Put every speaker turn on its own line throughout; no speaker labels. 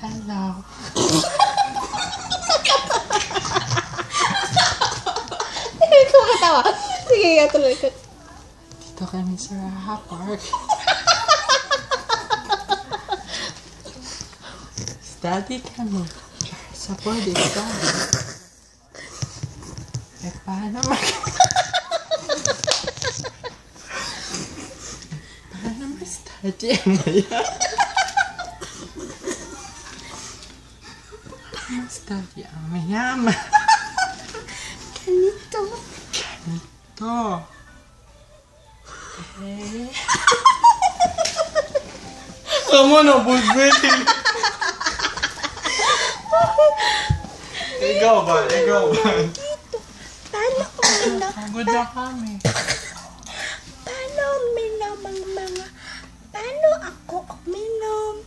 Hello.
Ikaw katawa. Sige, tuloy ko.
Dito kami sa Raha Park. Study kami. Support is study. Eh, paano study ang mayaman? Paano study ang mayaman?
Ganito.
Ganito. Eh. Kamu na, bullbaiting. Ikaw ba?
Paano ko minom?
Pagod na kami.
Paano minom ang mga... Paano ako minom?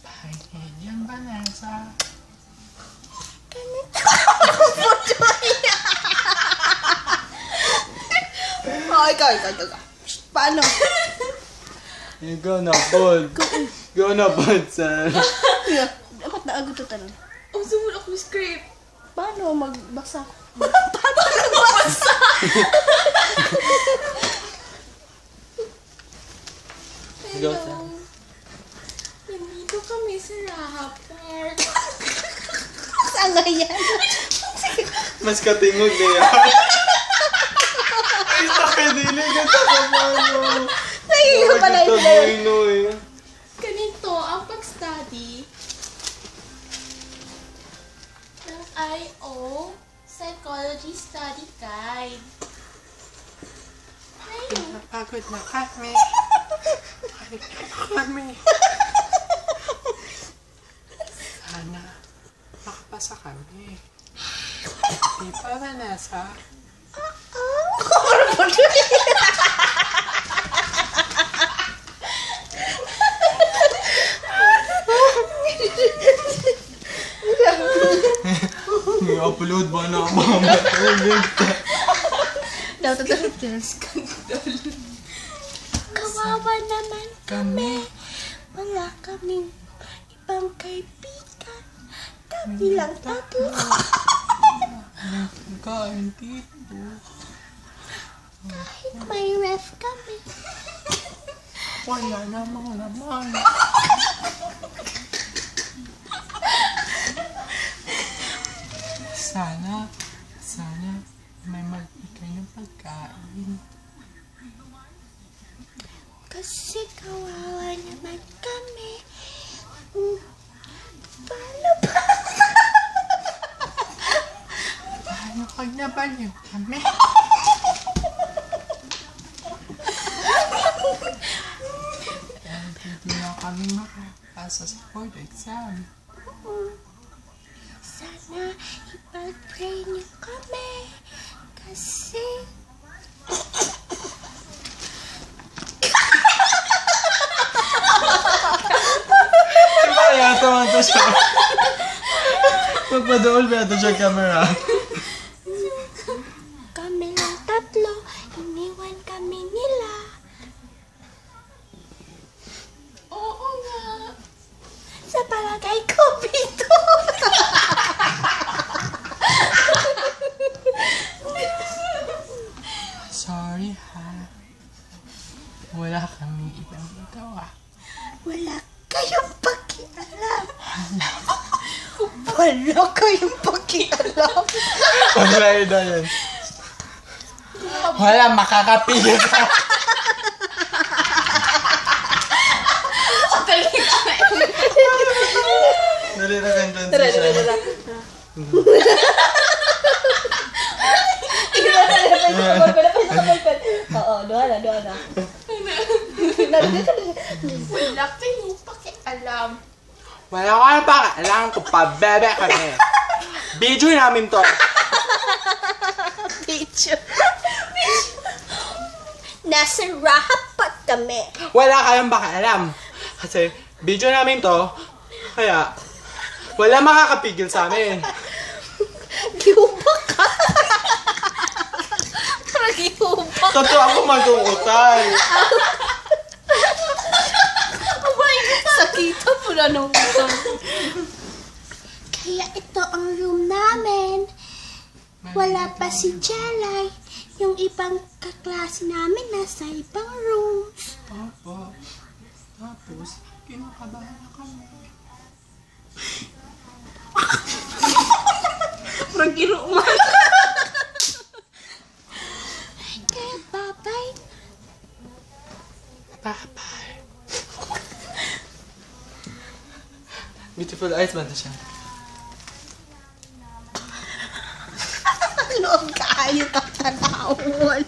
Pahingin yan, Vanessa.
Ganito. Oh, ikaw. Paano?
Ikaw na, Bod. Ikaw na, Bod, sir.
Dapat na agad ito tanong.
Oh, sumunod ako yung script.
Paano magbasa? Paano magbasa?
Ikaw,
Hello.
sir.
Nandito kami sa Raha Park.
Saan nga yan?
Mas katingog na yan. Ito pinili ka sa kamano.
Nagiging pa na ito na yun.
Ganito ang pag-study ng IO Psychology Study Guide. Ayun.
Napagod na kami. Sana makapasa kami. Di ba, Vanessa? May upload ba na ang mga matulog?
Daw, kawawa naman kami. Wala kaming ibang kaibigan. Kami lang tatlo.
Kain dito.
Kahit may ref kami.
Wala namang naman. Sana may magbigay ng pagkain.
Kasi kawawa naman kami. Paano ba?
Paano pag nabaliw kami? Hindi na kami makapasa sa board exam.
Sana ipag-pray niyo kami. Kasi...
Kaya ito siya. Magpadool ba ito siya camera?
Kami lang tatlo. Iniwan kami nila.
Oo nga.
Sa palagay ko, Pito.
Sorry ha. Wala kami ibang magawa.
Wala kayong pakialam. Wala kayong pakialam.
Wala yun. Wala makakapigil ka. Dali na kang transition.
Oo, doon na.
Wala kayong pakialam.
Wala ko na pa. Kailangan ko pa. Bebe kami. Video namin to.
Video. Nasa Raha Park kami.
Wala kayong pakialam. Kasi video namin to. Kaya wala makakapigil sa amin.
Giuba ka. Giuba.
Totoo ako magtungutan.
Oh my God.
Wala nang utang.
Kaya ito ang room namin. Wala pa si Jelay. Yung ibang kaklase namin nasa ibang rooms.
Papa. Tapos, kinakabahan na kami.
Parang kinuman.
Kaya bye-bye.
Bye-bye. Beautiful eyes ba na siya?
Loob kaayo ka tanawon.